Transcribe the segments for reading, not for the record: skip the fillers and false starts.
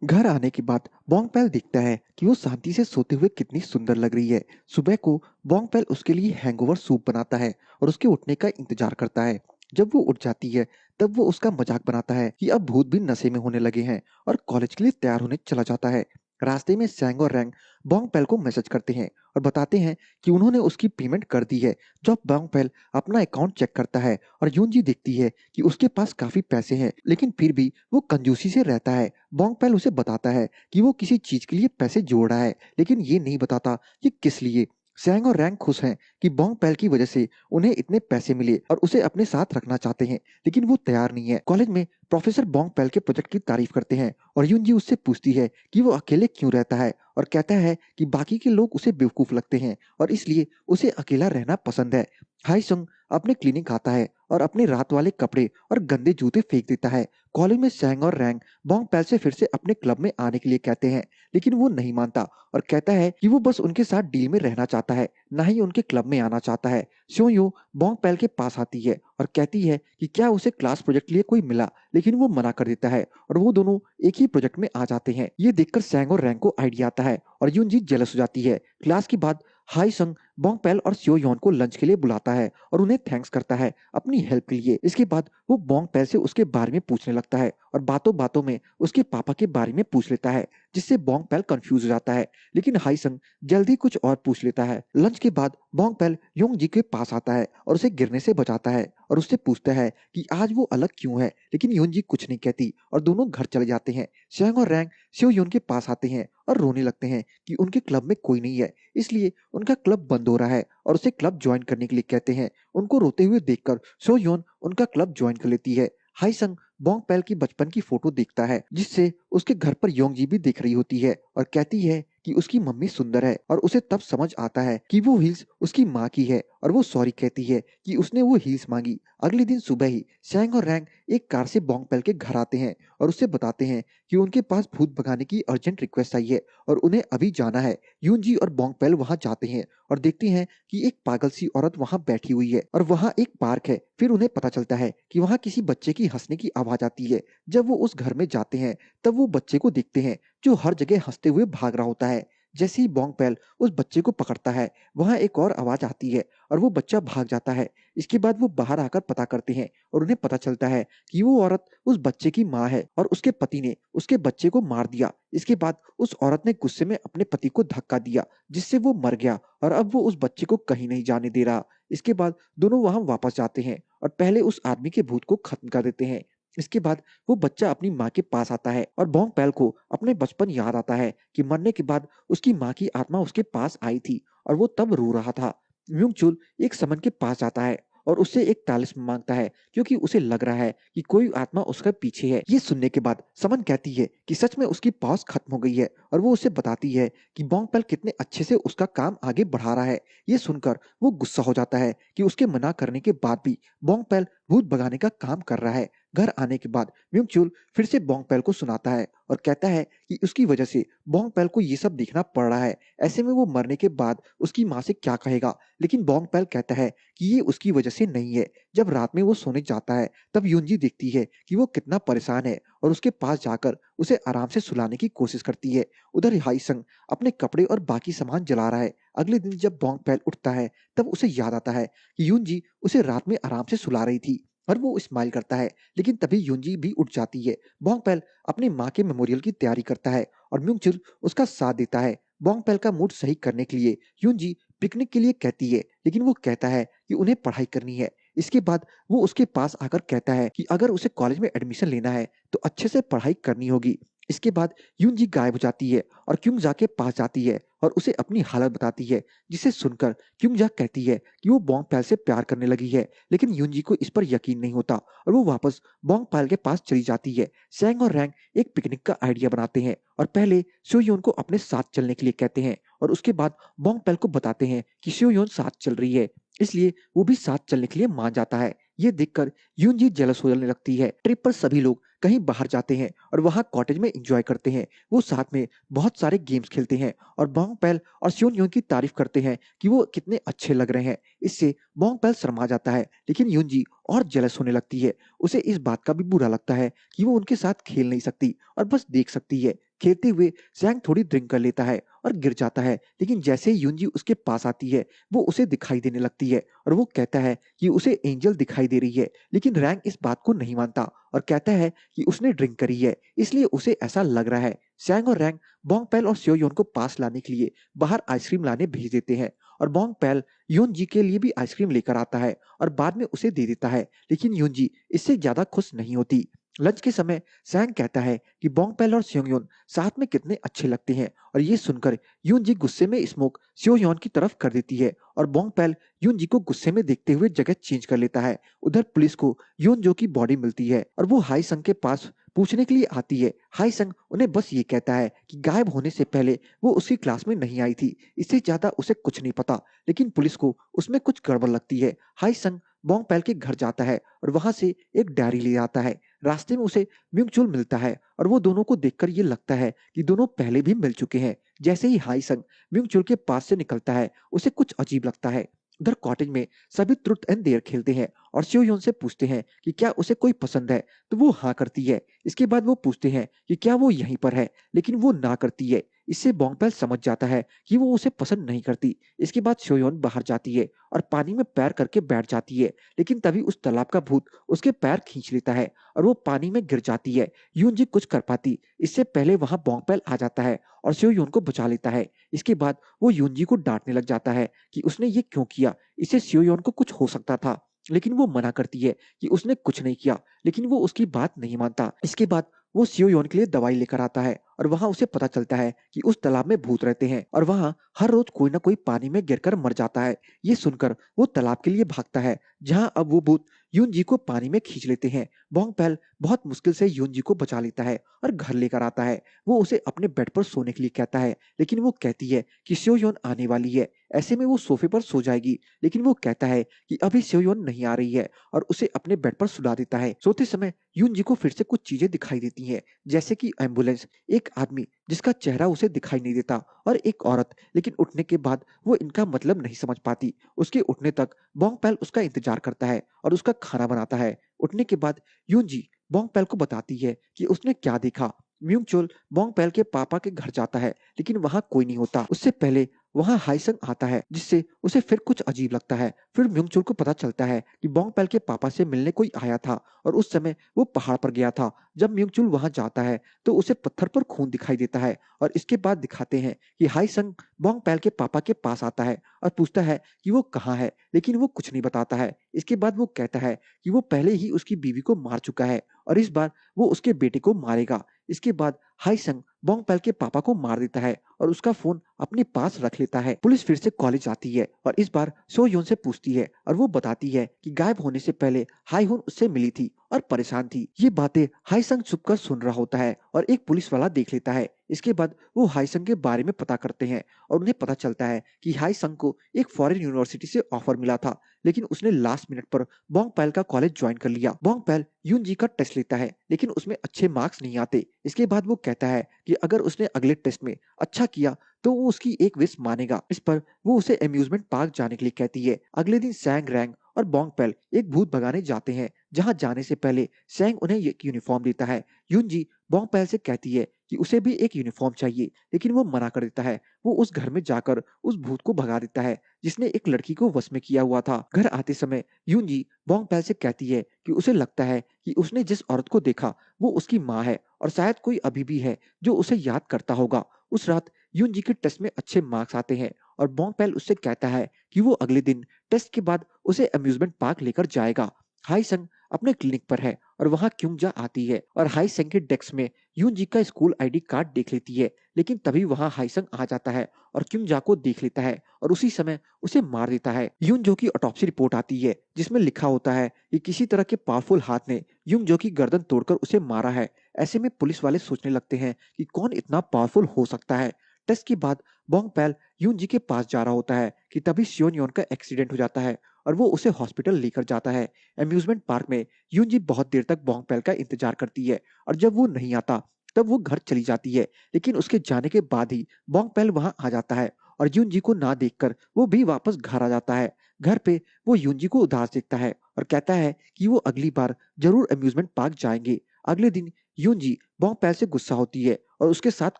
घर आने के बाद बोंगपेल देखता है कि वो शांति से सोते हुए कितनी सुंदर लग रही है। सुबह को बोंगपेल उसके लिए हैंगओवर सूप बनाता है और उसके उठने का इंतजार करता है। जब वो उठ जाती है, तब वो उसका मजाक बनाता है कि अब भूत भी नशे में होने लगे हैं और कॉलेज के लिए तैयार होने चला जाता है। रास्ते में सैंग और रैंग बोंगपेल को मैसेज करते हैं और बताते हैं कि उन्होंने उसकी पेमेंट कर दी है। जब बोंगपेल अपना अकाउंट चेक करता है और यूनजी देखती है कि उसके पास काफी पैसे हैं, लेकिन फिर भी वो कंजूसी से रहता है। बोंगपेल उसे बताता है कि वो किसी चीज के लिए पैसे जोड़ रहा है, लेकिन ये नहीं बताता कि किस लिए। सैंग और रैंग खुश हैं कि बोंगपेल की वजह से उन्हें इतने पैसे मिले और उसे अपने साथ रखना चाहते हैं, लेकिन वो तैयार नहीं है। कॉलेज में प्रोफेसर बोंगपेल के प्रोजेक्ट की तारीफ करते हैं और यूनजी उससे पूछती है कि वो अकेले क्यों रहता है और कहता है कि बाकी के लोग उसे बेवकूफ लगते हैं और इसलिए उसे अकेला रहना पसंद है। हाई संग अपने क्लिनिक आता है और अपने रात वाले कपड़े और गंदे जूते फेंक देता है। कॉलेज में सैंग और रैंग बोंगपेल से फिर से अपने क्लब में आने के लिए कहते हैं, लेकिन वो नहीं मानता और कहता है कि वो बस उनके साथ डील में रहना चाहता है, ना ही उनके क्लब में आना चाहता है। स्योयो बोंगपेल के पास आती है और कहती है कि क्या उसे क्लास प्रोजेक्ट के लिए कोई मिला, लेकिन वो मना कर देता है और वो दोनों एक ही प्रोजेक्ट में आ जाते हैं। ये देखकर सैंग और रैंग को आइडिया आता है और यूनजी जेलस हो जाती है। क्लास के बाद हाई संग बोंगपेल और स्योयोन को लंच के लिए बुलाता है और उन्हें थैंक्स करता है अपनी हेल्प के लिए। इसके बाद वो बोंगपेल से उसके बारे में पूछने लगता है और बातों बातों में उसके पापा के बारे में पूछ लेता है, जिससे बोंगपेल कंफ्यूज हो जाता है। लेकिन हाईसंग जल्दी कुछ और पूछ लेता है। लंच के बाद बोंगपेल योंगजी के पास आता है और उसे गिरने से बचाता है और उससे पूछता है कि आज वो अलग क्यों है, लेकिन योंगजी कुछ नहीं कहती और दोनों घर चले जाते हैं। सेंग और रैंग स्यो योन के पास आते हैं और रोने लगते हैं कि उनके क्लब में कोई नहीं है, इसलिए उनका क्लब बंद हो रहा है और उसे क्लब ज्वाइन करने के लिए कहते हैं। उनको रोते हुए देखकर सो योन उनका क्लब ज्वाइन कर लेती है। हाईसंग बोंगपेल की बचपन की फोटो देखता है, जिससे उसके घर पर योंगजी भी दिख रही होती है और कहती है कि उसकी मम्मी सुंदर है और उसे तब समझ आता है कि वो हील्स उसकी माँ की है और वो सॉरी कहती है कि उसने वो हील्स मांगी। अगले दिन सुबह ही सैंग और रैंग एक कार से बोंगपेल के घर आते हैं और उससे बताते हैं कि उनके पास भूत भगाने की अर्जेंट रिक्वेस्ट आई है और उन्हें अभी जाना है। यूनजी और बोंगपेल वहां जाते हैं और देखते हैं कि एक पागल सी औरत वहां बैठी हुई है और वहां एक पार्क है। फिर उन्हें पता चलता है कि वहां किसी बच्चे की हंसने की आवाज आती है। जब वो उस घर में जाते हैं, तब वो बच्चे को देखते हैं जो हर जगह हंसते हुए भाग रहा होता है। जैसे ही बोंगपेल उस बच्चे को पकड़ता है, वहां एक और आवाज आती है और वो बच्चा भाग जाता है। इसके बाद वो बाहर आकर पता करते हैं और उन्हें पता चलता है कि वो औरत उस बच्चे की माँ है और उसके पति ने उसके बच्चे को मार दिया। इसके बाद उस औरत ने गुस्से में अपने पति को धक्का दिया, जिससे वो मर गया और अब वो उस बच्चे को कहीं नहीं जाने दे रहा। इसके बाद दोनों वहां वापस जाते हैं और पहले उस आदमी के भूत को खत्म कर देते हैं। इसके बाद वो बच्चा अपनी माँ के पास आता है और बोंगपेल को अपने बचपन याद आता है कि मरने के बाद उसकी माँ की आत्मा उसके पास आई थी और वो तब रो रहा था। म्यूंगचुल एक समन के पास जाता है और उससे एक तालिस्मान मांगता है, क्योंकि उसे लग रहा है कि कोई आत्मा उसके पीछे है। ये सुनने के बाद समन कहती है कि सच में उसकी पॉज खत्म हो गई है और वो उसे बताती है कि बोंगपेल कितने अच्छे से उसका काम आगे बढ़ा रहा है। ये सुनकर वो गुस्सा हो जाता है कि उसके मना करने के बाद भी बोंगपेल भूत भगाने का काम कर रहा है। घर आने के बाद म्यूंगचुल फिर से बोंगपेल को सुनाता है और कहता है कि उसकी वजह से बोंगपेल को ये सब देखना पड़ रहा है। ऐसे में वो मरने के बाद उसकी माँ से क्या कहेगा, लेकिन बोंगपेल कहता है कि ये उसकी वजह से नहीं है। जब रात में वो सोने जाता है, तब यूनजी देखती है कि वो कितना परेशान है और उसके पास जाकर उसे आराम से सुलाने की कोशिश करती है। उधर हाईसंग अपने कपड़े और बाकी सामान जला रहा है। अगले दिन जब बोंगपेल उठता है, तब उसे याद आता है कि यूनजी उसे रात में आराम से सुला रही थी और वो स्माइल करता है, लेकिन तभी यूनजी भी उठ जाती है। बोंगपेल अपनी माँ के मेमोरियल की तैयारी करता है और म्यूंगचुल उसका साथ देता है। बोंगपेल का मूड सही करने के लिए यूनजी पिकनिक के लिए कहती है, लेकिन वो कहता है कि उन्हें पढ़ाई करनी है। इसके बाद वो उसके पास आकर कहता है कि अगर उसे कॉलेज में एडमिशन लेना है तो अच्छे से पढ़ाई करनी होगी। इसके बाद यूनजी गायब हो जाती है और क्युंगजा के पास जाती है और उसे अपनी हालत बताती है, जिसे सुनकर क्युंगजा कहती है कि वो बोंगपेल से प्यार करने लगी है, लेकिन यूनजी को इस पर यकीन नहीं होता और वो वापस बोंगपेल के पास चली जाती है। सैंग और रैंग एक पिकनिक का आइडिया बनाते हैं और पहले सोयोन को अपने साथ चलने के लिए कहते हैं और उसके बाद बोंगपेल को बताते हैं कि सोयोन साथ चल रही है, इसलिए वो भी साथ चलने के लिए मान जाता है। ये देखकर यूनजी जेलस होने लगती है। ट्रिप पर सभी लोग कहीं बाहर जाते हैं और वहां कॉटेज में एंजॉय करते हैं। वो साथ में बहुत सारे गेम्स खेलते हैं और बोंगपेल और सोयोन की तारीफ करते हैं कि वो कितने अच्छे लग रहे हैं। इससे बोंगपेल शर्मा जाता है, लेकिन यूनजी और जेलस होने लगती है। उसे इस बात का भी बुरा लगता है कि वो उनके साथ खेल नहीं सकती और बस देख सकती है। खेलते हुए सैंग थोड़ी ड्रिंक कर लेता है और गिर जाता है, लेकिन जैसे ही यूनजी उसके पास आती है, वो उसे दिखाई देने लगती है और वो कहता है कि उसे एंजल दिखाई दे रही है, लेकिन रैंग इस बात को नहीं मानता और कहता है कि उसने ड्रिंक करी है, इसलिए उसे ऐसा लग रहा है। सैंग और रैंग बोंगपेल और स्योयोन को पास लाने के लिए बाहर आइसक्रीम लाने भेज देते हैं और बोंगपेल यूनजी के लिए भी आइसक्रीम लेकर आता है और बाद में उसे दे देता है, लेकिन यूनजी इससे ज्यादा खुश नहीं होती। लंच के समय सैंग कहता है कि बोंगपेल और स्योयोन साथ में कितने अच्छे लगते हैं और ये सुनकर यूनजी गुस्से में स्मोक स्योयोन की तरफ कर देती है और बोंगपेल यूनजी को गुस्से में देखते हुए जगह चेंज कर लेता है। उधर पुलिस को यूनजो की बॉडी मिलती है और वो हाई संग के पास पूछने के लिए आती है। हाई संग उन्हें बस ये कहता है कि गायब होने से पहले वो उसकी क्लास में नहीं आई थी, इससे ज्यादा उसे कुछ नहीं पता, लेकिन पुलिस को उसमें कुछ गड़बड़ लगती है। हाई संग बोंगपेल के घर जाता है और वहां से एक डायरी ले आता है। रास्ते में उसे म्यूंगचुल मिलता है और वो दोनों को देखकर ये लगता है कि दोनों पहले भी मिल चुके हैं। जैसे ही हाई संग म्यूंगचुल के पास से निकलता है, उसे कुछ अजीब लगता है। उधर कॉटेज में सभी ट्रुथ एंड डेयर खेलते हैं और स्योयोन से पूछते हैं कि क्या उसे कोई पसंद है, तो वो हाँ करती है। इसके बाद वो पूछते हैं कि क्या वो यहीं पर है, लेकिन वो ना करती है। इससे बोंगपेल समझ जाता है कि वो उसे पसंद नहीं करती। इसके बाद स्योयोन बाहर जाती है और पानी में पैर करके बैठ जाती है, लेकिन तभी उस तालाब का भूत उसके पैर खींच लेता है और वो पानी में गिर जाती है। यूनजी कुछ कर पाती इससे पहले वहां बोंगपेल आ जाता है और स्योयोन को बचा लेता है। इसके बाद वो यूनजी को डांटने लग जाता है कि उसने ये क्यों किया, इससे स्योयोन को कुछ हो सकता था, लेकिन वो मना करती है कि उसने कुछ नहीं किया, लेकिन वो उसकी बात नहीं मानता। इसके बाद वो स्योयोन के लिए दवाई लेकर आता है और वहां उसे पता चलता है कि उस तालाब में भूत रहते हैं और वहां हर रोज कोई ना कोई पानी में गिरकर मर जाता है। ये सुनकर वो तालाब के लिए भागता है, जहां अब वो भूत यूनजी को पानी में खींच लेते हैं। बोंगपेल बहुत मुश्किल से यूनजी को बचा लेता है और घर लेकर आता है। वो उसे अपने बेड पर सोने के लिए कहता है, लेकिन वो कहती है कि स्योयोन आने वाली है, ऐसे में वो सोफे पर सो जाएगी, लेकिन वो कहता है कि अभी स्योयोन नहीं आ रही है और उसे अपने बेड पर सुला देता है। सोते समय यूनजी को फिर से कुछ चीजें दिखाई देती हैं, जैसे कि एम्बुलेंस, एक आदमी जिसका चेहरा उसे दिखाई नहीं देता और एक औरत, लेकिन उठने के बाद वो इनका मतलब नहीं समझ पाती। उसके उठने तक बोंगपेल उसका इंतजार करता है और उसका खाना बनाता है। उठने के बाद यूनजी बोंगपेल को बताती है कि उसने क्या देखा। म्यूंगचुल बोंगपेल के पापा के घर जाता है, लेकिन वहां कोई नहीं होता। उससे पहले वहां हाइसंग आता है, जिससे उसे फिर कुछ अजीब लगता है। फिर म्यूंगचुल को पता चलता है कि बोंगपेल के पापा से मिलने कोई आया था और उस समय वो पहाड़ पर गया था। जब म्यूंगचुल वहां जाता है तो उसे पत्थर पर खून दिखाई देता है और इसके बाद दिखाते हैं कि हाइसंग बोंगपेल के पापा के पास आता है और पूछता है कि वो कहाँ है, लेकिन वो कुछ नहीं बताता है। इसके बाद वो कहता है कि वो पहले ही उसकी बीवी को मार चुका है और इस बार वो उसके बेटे को मारेगा। इसके बाद हाइसंग बोंगपेल के पापा को मार देता है और उसका फोन अपने पास रख लेता है। पुलिस फिर से कॉलेज आती है और इस बार सोयोन से पूछती है और वो बताती है कि गायब होने से पहले हाईहुन उससे मिली थी और परेशान थी। ये बातें हाईसंग छुपकर सुन रहा होता है और एक पुलिस वाला देख लेता है। इसके बाद वो हाईसंग के बारे में पता करते हैं और उन्हें पता चलता है कि हाईसंग को एक फॉरेन यूनिवर्सिटी से ऑफर मिला था, लेकिन उसने लास्ट मिनट पर बोंगपेल का कॉलेज ज्वाइन कर लिया। बोंगपेल यूनजी का टेस्ट लेता है, लेकिन उसमें अच्छे मार्क्स नहीं आते। इसके बाद वो कहता है कि अगर उसने अगले टेस्ट में अच्छा किया तो वो उसकी एक विश मानेगा। इस पर वो उसे अम्यूजमेंट पार्क जाने के लिए कहती है। अगले दिन सैंग, रैंग और बोंगपेल एक भूत भगाने जाते हैं, जहां जाने से पहले सैंग उन्हें एक यूनिफॉर्म देता है। यूनजी बोंगपेल से कहती है कि उसे भी एक यूनिफॉर्म चाहिए, लेकिन वो मना कर देता है। वो उस घर में जाकर उस भूत को भगा देता है जिसने एक लड़की को वश में किया हुआ था। घर आते समय यूनजी बोंगपेल से कहती है कि उसे लगता है कि उसने जिस औरत को देखा वो उसकी माँ है और शायद कोई अभी भी है जो उसे याद करता होगा। उस रात यूनजी के टेस्ट में अच्छे मार्क्स आते हैं और बोंगपेल उससे कहता है कि वो अगले दिन टेस्ट के बाद उसे अम्यूजमेंट पार्क लेकर जाएगा। हाईसंग अपने क्लिनिक पर है और वहां क्यूंजा आती है और हाईसंग के डेस्क में यूनजी का स्कूल आईडी कार्ड देख लेती है, लेकिन तभी वहां हाईसंग आ जाता है और क्यूंजा को देख लेता है और उसी समय उसे मार देता है। यूनजो की ऑटोप्सी रिपोर्ट आती है जिसमें लिखा होता है कि किसी तरह के पावरफुल हाथ ने यूनजो की गर्दन तोड़कर उसे मारा है। ऐसे में पुलिस वाले सोचने लगते हैं कि कौन इतना पावरफुल हो सकता है। टेस्ट के बाद बोंगपेल यूनजी के पास जा रहा होता है कि तभी सियोन का एक्सीडेंट हो जाता है और वो उसे हॉस्पिटल लेकर जाता है। अम्यूजमेंट पार्क में यूनजी बहुत देर तक बोंगपेल का इंतजार करती है और जब वो नहीं आता तब वो घर चली जाती है, लेकिन उसके जाने के बाद ही बोंगपेल वहां आ जाता है और यूनजी को ना देखकर वो भी वापस घर आ जाता है। घर पे वो यूनजी को उदास देखता है और कहता है कि वो अगली बार जरूर अम्यूजमेंट पार्क जाएंगे। अगले दिन यूनजी बोंगपेल से गुस्सा होती है और उसके साथ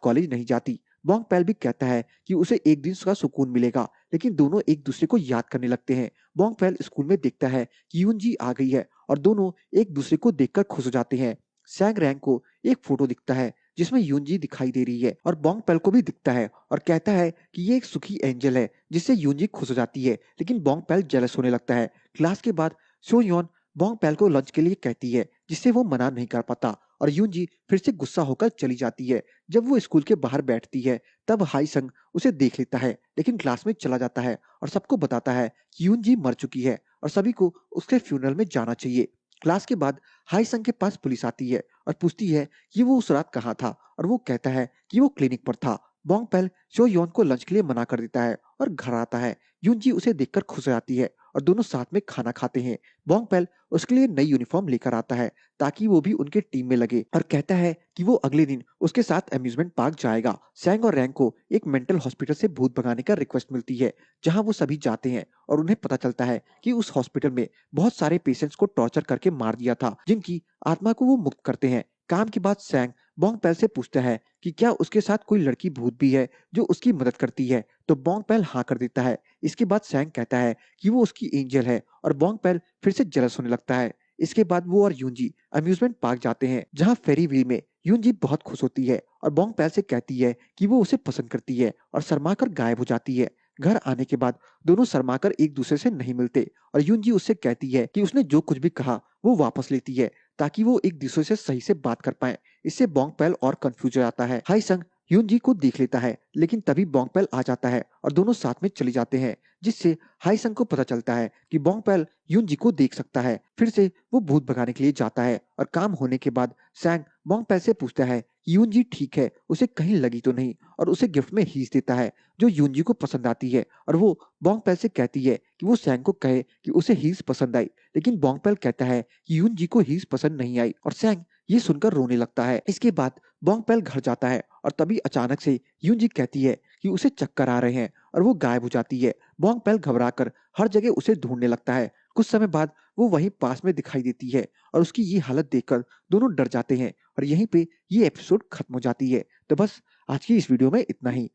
कॉलेज नहीं जाती। बोंगपेल भी कहता है कि उसे एक दिन का सुकून मिलेगा, लेकिन दोनों एक दूसरे को याद करने लगते हैं। बोंगपेल स्कूल में देखता है कि यूनजी आ गई है और दोनों एक दूसरे को देखकर खुश हो जाते हैं। सैंग रैंग को एक फोटो दिखता है जिसमें यूनजी दिखाई दे रही है और बोंगपेल को भी दिखता है और कहता है कि ये एक सुखी एंजल है, जिससे यूनजी खुश हो जाती है। लेकिन बोंगपेल जेलस होने लगता है। क्लास के बाद सोयोन बोंगपेल को लंच के लिए कहती है, जिससे वो मना नहीं कर पाता और यूनजी फिर से गुस्सा होकर चली जाती है। जब वो स्कूल के बाहर बैठती है, तब हाईसंग उसे देख लेता है, लेकिन क्लास में चला जाता है और सबको बताता है कि यूनजी मर चुकी है और सभी को उसके फ्यूनरल में जाना चाहिए। क्लास के बाद हाईसंग के पास पुलिस आती है और पूछती है कि वो उस रात कहाँ था, और वो कहता है कि वो क्लिनिक पर था। बोंगपेल शोयोन को लंच के लिए मना कर देता है और घर आता है। यूनजी उसे देखकर खुश हो जाती है और दोनों साथ में खाना खाते हैं। बोंगपेल उसके लिए नई यूनिफॉर्म लेकर आता है ताकि वो भी उनके टीम में लगे और कहता है कि वो अगले दिन उसके साथ अम्यूजमेंट पार्क जाएगा। सैंग और रैंग को एक मेंटल हॉस्पिटल से भूत भगाने का रिक्वेस्ट मिलती है, जहां वो सभी जाते हैं और उन्हें पता चलता है कि उस हॉस्पिटल में बहुत सारे पेशेंट्स को टॉर्चर करके मार दिया था, जिनकी आत्मा को वो मुक्त करते हैं। काम के बाद सैंग बोंगपेल से पूछता है कि क्या उसके साथ कोई लड़की भूत भी है जो उसकी मदद करती है, तो बोंगपेल हाँ कर देता है। इसके बाद सैंग कहता है कि वो उसकी एंजल है और बोंगपेल फिर से जेलस होने लगता है। इसके बाद वो और यूनजी अम्यूजमेंट पार्क जाते हैं, जहां फेरी व्हील में यूनजी बहुत खुश होती है और बोंगपेल से कहती है कि वो उसे पसंद करती है और शर्माकर गायब हो जाती है। घर आने के बाद दोनों शर्माकर एक दूसरे से नहीं मिलते और यूनजी उससे कहती है कि उसने जो कुछ भी कहा वो वापस लेती है, ताकि वो एक दूसरे से सही से बात कर पाए। इससे बोंगपेल और कंफ्यूज हो जाता है। हाईसंग यूनजी को देख लेता है, लेकिन तभी बोंगपेल आ जाता है और दोनों साथ में चले जाते हैं, जिससे हाईसंग को पता चलता है कि बोंगपेल यूनजी को देख सकता है। फिर से वो भूत भगाने के लिए जाता है और काम होने के बाद सैंग बोंगपेल से पूछता है कि यूनजी ठीक है, उसे कहीं लगी तो नहीं, और उसे गिफ्ट में हीस देता है जो यूनजी को पसंद आती है। और वो बोंगपेल से कहती है कि वो सैंग को कहे कि उसे हीस पसंद आई, लेकिन बोंगपेल कहता है कि यूनजी को हीस पसंद नहीं आई और सैंग ये सुनकर रोने लगता है। इसके बाद बोंगपेल घर जाता है और तभी अचानक से यूनजी कहती है कि उसे चक्कर आ रहे हैं और वो गायब हो जाती है। बोंगपेल घबराकर हर जगह उसे ढूंढने लगता है। कुछ समय बाद वो वहीं पास में दिखाई देती है और उसकी ये हालत देखकर दोनों डर जाते हैं और यहीं पे ये एपिसोड खत्म हो जाती है। तो बस आज की इस वीडियो में इतना ही।